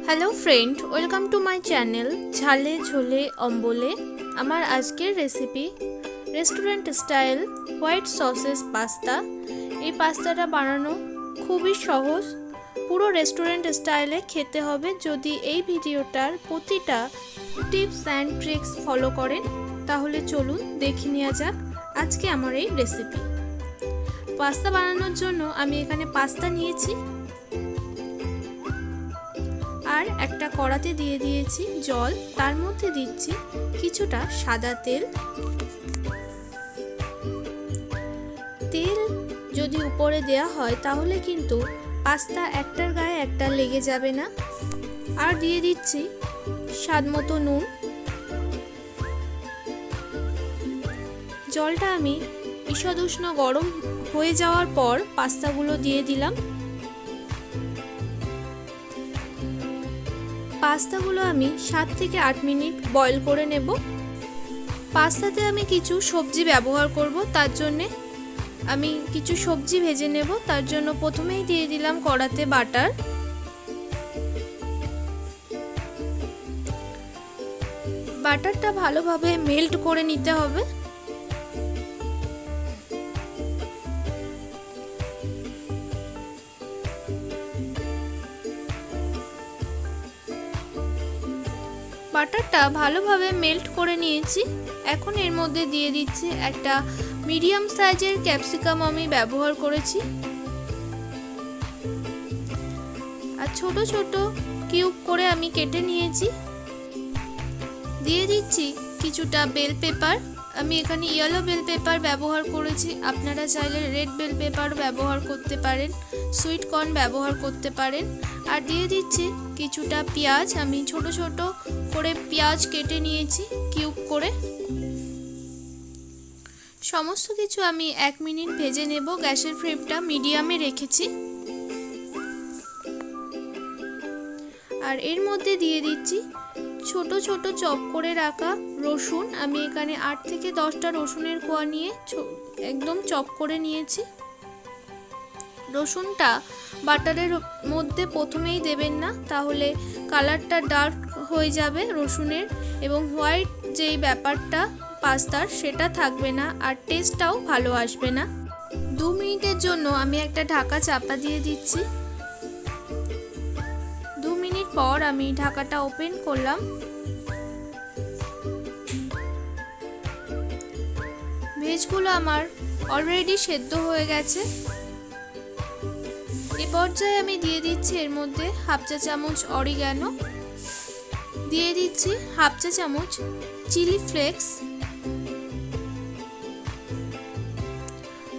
Hello friend, welcome to my channel Jhale Jhole Ambole. आमार आजकेर recipe restaurant style white sauces pasta. ये पास्ताटा बानानो खूबই সহজ, পুরো রেস্টুরেন্ট স্টাইলে খেতে হবে যদি এই ভিডিওটার প্রতিটা টিপস অ্যান্ড ট্রিক্স ফলো করেন। তাহলে চলুন দেখে নেওয়া যাক আজকে আমার এই রেসিপি। পাস্তা বানানোর জন্য আমি এখানে পাস্তা নিয়েছি আর একটা কড়াতে দিয়ে দিয়েছি জল, তার মধ্যে দিচ্ছি কিছুটা সাদা তেল। তেল যদি উপরে দেয়া হয় তাহলে কিন্তু পাস্তা একটার গায়ে একটা লেগে যাবে না। আর দিয়ে দিচ্ছি স্বাদমতো নুন। জলটা আমি ঈষৎ উষ্ণ গরম হয়ে যাওয়ার পর পাস্তাগুলো দিয়ে দিলাম। পাস্তাগুলো আমি 7 থেকে 8 মিনিট বয়েল করে নেব। পাস্তাতে আমি কিছু সবজি ব্যবহার করব, তার জন্য আমি কিছু সবজি ভেজে নেব। তার জন্য প্রথমেই দিয়ে দিলাম কড়াতে বাটার। বাটারটা ভালোভাবে মেল্ট করে নিতে হবে। বাটারটা ভালোভাবে মেল্ট করে নিয়েছি। এখন এর মধ্যে দিয়ে দিচ্ছি একটা মিডিয়াম সাইজের ক্যাপসিকাম আমি ব্যবহার করেছি, আর ছোট ছোট কিউব করে আমি কেটে নিয়েছি। দিয়ে দিচ্ছি কিছুটা বেল পেপার। আমি এখানে ইয়েলো বেল পেপার ব্যবহার করেছি, আপনারা চাইলে রেড বেল পেপার ব্যবহার করতে পারেন, সুইট কর্ন ব্যবহার করতে পারেন। আর দিয়ে দিচ্ছি কিছুটা পেঁয়াজ, আমি ছোট ছোট করে পেঁয়াজ কেটে নিয়েছি কিউব করে। সমস্ত কিছু আমি 1 মিনিট ভেজে নেব। গ্যাসের ফ্লেমটা মিডিয়ামে রেখেছি। আর এর মধ্যে দিয়ে দিচ্ছি ছোট ছোট চপ করে রাখা রসুন। আমি এখানে 8 থেকে 10টা রসুনের কোয়া নিয়ে একদম চপ করে নিয়েছি। রসুনটা বাটারের মধ্যে প্রথমেই দেবেন না, তাহলে কালারটা ডার্ক হয়ে যাবে রসুনের, এবং হোয়াইট যেই ব্যাপারটা পাস্তার সেটা থাকবে না, আর টেস্টটাও ভালো আসবে না। 2 মিনিটের জন্য আমি একটা ঢাকা চাপা দিয়ে দিচ্ছি। 2 মিনিট পর আমি ঢাকাটা ওপেন করলাম। ভেজগুলো আমার অলরেডি সেদ্ধ হয়ে গেছে। এই পর্যায়ে আমি দিয়ে দিচ্ছি এর মধ্যে হাফ চা চামচ অরিগানো, দিয়ে দিচ্ছি হাফ চা চামচ চিলি ফ্লেক্স,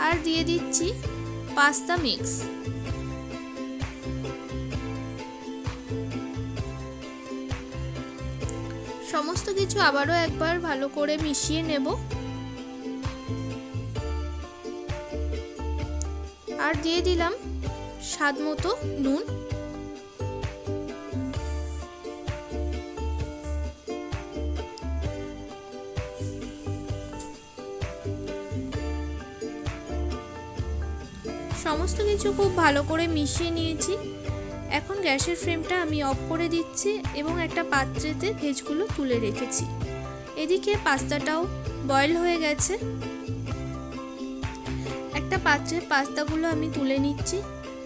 আর দিয়ে দিচ্ছি পাস্তা মিক্স। সমস্ত কিছু আবারও একবার ভালো করে মিশিয়ে নেব। আর দিয়ে দিলাম স্বাদমতো নুন। সমস্ত কিছু খুব ভালো করে মিশিয়ে নিয়েছি। এখন গ্যাসের ফ্লেমটা আমি অফ করে দিচ্ছি এবং একটা পাত্রেতে ভেজগুলো তুলে রেখেছি। এদিকে পাস্তাটাও বয়েল হয়ে গেছে। একটা পাত্রে পাস্তাগুলো আমি তুলে নিচ্ছি।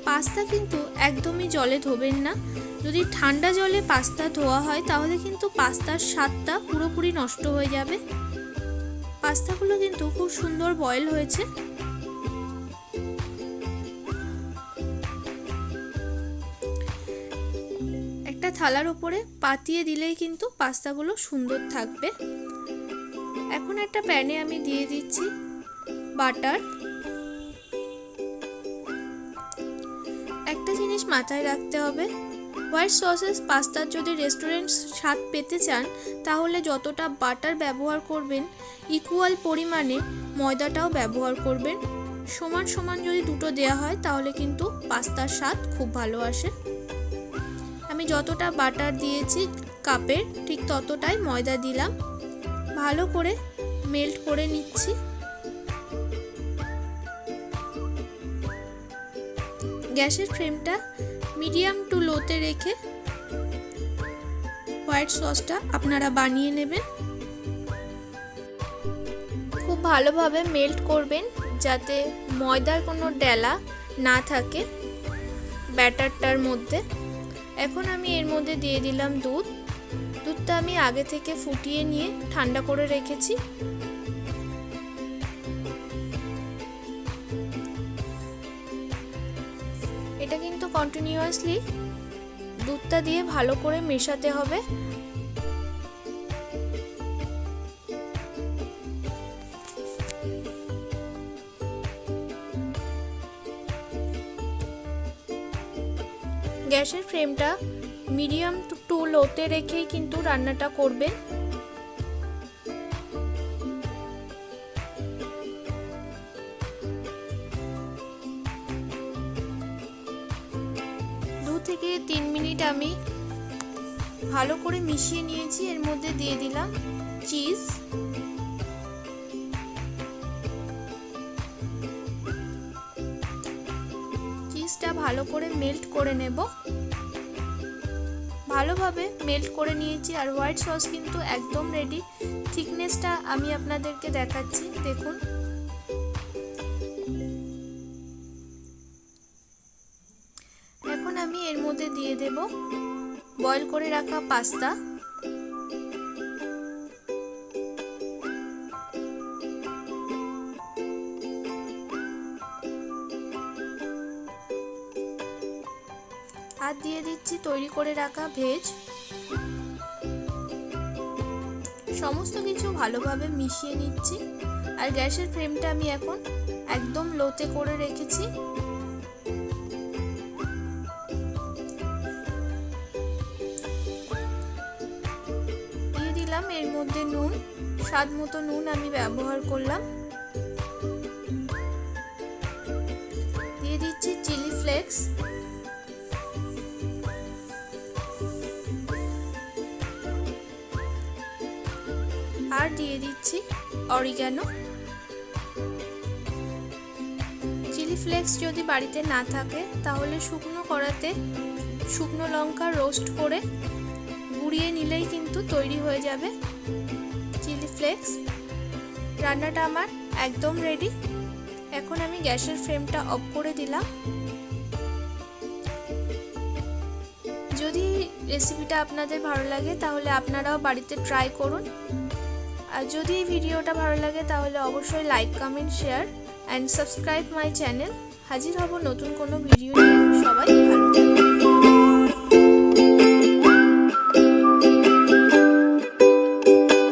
পাস্তা কিন্তু একদমই জলে ধোবেন না। যদি ঠান্ডা জলে পাস্তা ধোয়া হয় তাহলে কিন্তু পাস্তার স্বাদটা পুরোপুরি নষ্ট হয়ে যাবে। পাস্তাগুলো কিন্তু খুব সুন্দর বয়েল হয়েছে। একটা থালার উপরে পাতিয়ে দিলেই কিন্তু পাস্তাগুলো সুন্দর থাকবে। এখন একটা প্যানে আমি দিয়ে দিচ্ছি বাটার। একটা জিনিস মাথায় রাখতে হবে, হোয়াইট সসেস পাস্তার যদি রেস্টুরেন্ট স্বাদ পেতে চান তাহলে যতটা বাটার ব্যবহার করবেন ইকুয়াল পরিমাণে ময়দাটাও ব্যবহার করবেন। সমান সমান যদি দুটো দেয়া হয় তাহলে কিন্তু পাস্তার স্বাদ খুব ভালো আসে। আমি যতটা বাটার দিয়েছি কাপের ঠিক ততটাই ময়দা দিলাম। ভালো করে মেল্ট করে নিচ্ছি। গ্যাসের ফ্লেমটা মিডিয়াম টু লোতে রেখে হোয়াইট সসটা আপনারা বানিয়ে নেবেন। খুব ভালোভাবে মেল্ট করবেন যাতে ময়দার কোনো ডেলা না থাকে ব্যাটারটার মধ্যে। এখন আমি এর মধ্যে দিয়ে দিলাম দুধ। দুধটা আমি আগে থেকে ফুটিয়ে নিয়ে ঠান্ডা করে রেখেছি। এটা কিন্তু কন্টিনিউয়াসলি দুধটা দিয়ে ভালো করে মেশাতে হবে। গ্যাসের ফ্লেমটা মিডিয়াম টু লোতে রেখেই কিন্তু রান্নাটা করবেন। 2 থেকে 3 মিনিট আমি ভালো করে মিশিয়ে নিয়েছি। এর মধ্যে দিয়ে দিলাম চিজ। চিজটা ভালো করে মেল্ট করে নেব। ভালোভাবে মেল্ট করে নিয়েছি আর হোয়াইট সস কিন্তু একদম রেডি। থিকনেসটা আমি আপনাদেরকে দেখাচ্ছি, দেখুন। এখন আমি এর মধ্যে দিয়ে দেব বয়েল করে রাখা পাস্তা। আর দিয়ে দিচ্ছি তৈরি করে রাখা ভেজ। সমস্ত কিছু ভালোভাবে মিশিয়ে নিচ্ছি আর গ্যাসের ফ্লেমটা আমি এখন একদম লোতে করে রেখেছি। দিয়ে দিলাম এর মধ্যে নুন, স্বাদ মতো নুন আমি ব্যবহার করলাম। দিয়ে দিচ্ছি চিলি ফ্লেক্স। আর দিয়ে দিচ্ছি অরিগানো। চিলি ফ্লেক্স যদি বাড়িতে না থাকে তাহলে শুকনো কড়াতে শুকনো লঙ্কা রোস্ট করে গুঁড়িয়ে নিলেই কিন্তু তৈরি হয়ে যাবে চিলি ফ্লেক্স। রান্নাটা আমার একদম রেডি। এখন আমি গ্যাসের ফ্লেমটা অফ করে দিলাম। যদি রেসিপিটা আপনাদের ভালো লাগে তাহলে আপনারাও বাড়িতে ট্রাই করুন। আর যদি এই ভিডিওটা ভালো লাগে তাহলে অবশ্যই like, comment, share and subscribe my channel. হাজির হব নতুন কোনো ভিডিও নিয়ে। সবাই ভালো থাকবেন।